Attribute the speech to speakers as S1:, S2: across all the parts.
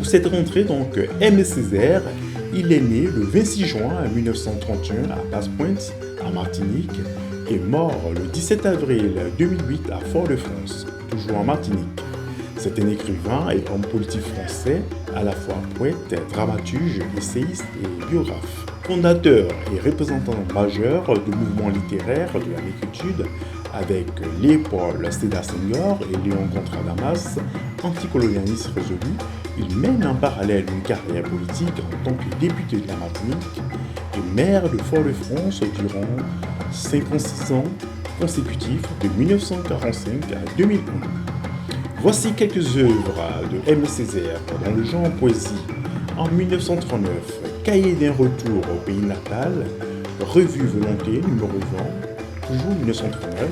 S1: pour cette rentrée, donc, Aimé Césaire, il est né le 26 juin 1931 à Basse-Pointe, en Martinique, et mort le 17 avril 2008 à Fort-de-France, toujours en Martinique. C'est un écrivain et homme politique français, à la fois poète, dramaturge, essayiste et biographe. Fondateur et représentant majeur du mouvement littéraire de la négritude avec Léopold Sédar Senghor et Léon Gontran-Damas, anticolonialiste résolu, il mène en parallèle une carrière politique en tant que député de la Martinique et maire de Fort-de-France durant 56 ans consécutifs de 1945 à 2001. Voici quelques œuvres de Aimé Césaire dans le genre poésie. En 1939, Cahier d'un retour au pays natal, Revue Volonté numéro 20, toujours 1939,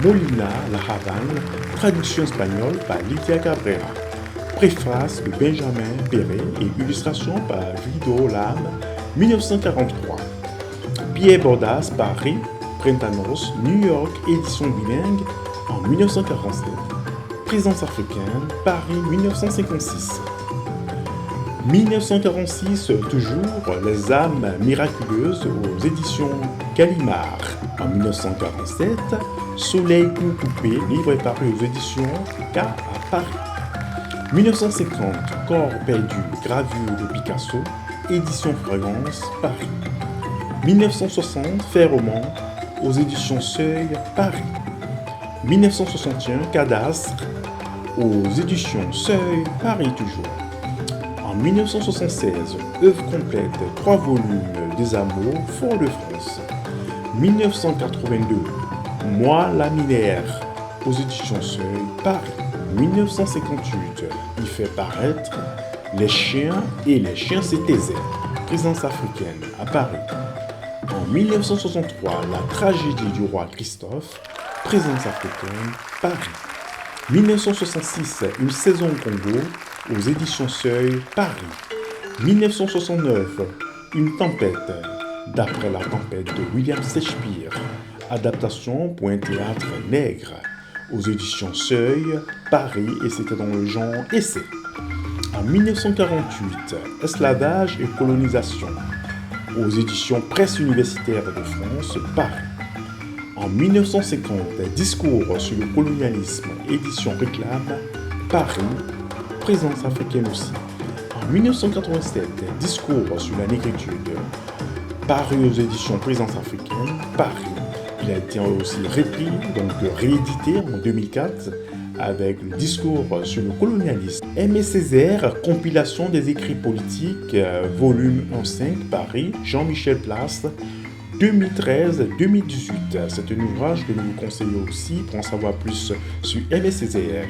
S1: Molina, La Havane, traduction espagnole par Lydia Cabrera, préface de Benjamin Perret et illustration par Guido Lame, 1943. Pierre Bordas, Paris, Printemps, New York, édition bilingue, en 1947. Présence africaine, Paris, 1956. 1946, toujours, Les âmes miraculeuses aux éditions Gallimard. En 1947, Soleil coupé, livre est paru aux éditions K à Paris. 1950, Corps perdu, gravure de Picasso, édition Fréquence, Paris. 1960, Fait roman, aux éditions Seuil, Paris. 1961, Cadastre, aux éditions Seuil, Paris toujours. En 1976, œuvre complète, 3 volumes des Amours, Fort-de-France. 1982, Moi laminaire, aux éditions Seuil, Paris. 1958, il fait paraître Les chiens et les chiens se taisaient, présence africaine à Paris. En 1963, La tragédie du roi Christophe, présence africaine, Paris. 1966, Une saison au Congo, aux éditions Seuil, Paris. 1969, Une tempête, d'après la tempête de William Shakespeare, adaptation pour un théâtre nègre, aux éditions Seuil, Paris, et c'était dans le genre essai. En 1948, Esclavage et colonisation, aux éditions Presse universitaire de France, Paris. En 1950, Discours sur le colonialisme, édition Réclame, Paris, présence africaine aussi. En 1987, Discours sur la négritude, paru aux éditions Présence africaine, Paris. Il a été aussi repris, donc réédité en 2004, avec le Discours sur le colonialisme. Aimé Césaire, compilation des écrits politiques, volume 1-5, Paris, Jean-Michel Place, 2013-2018. C'est un ouvrage que nous vous conseillons aussi pour en savoir plus sur Aimé Césaire.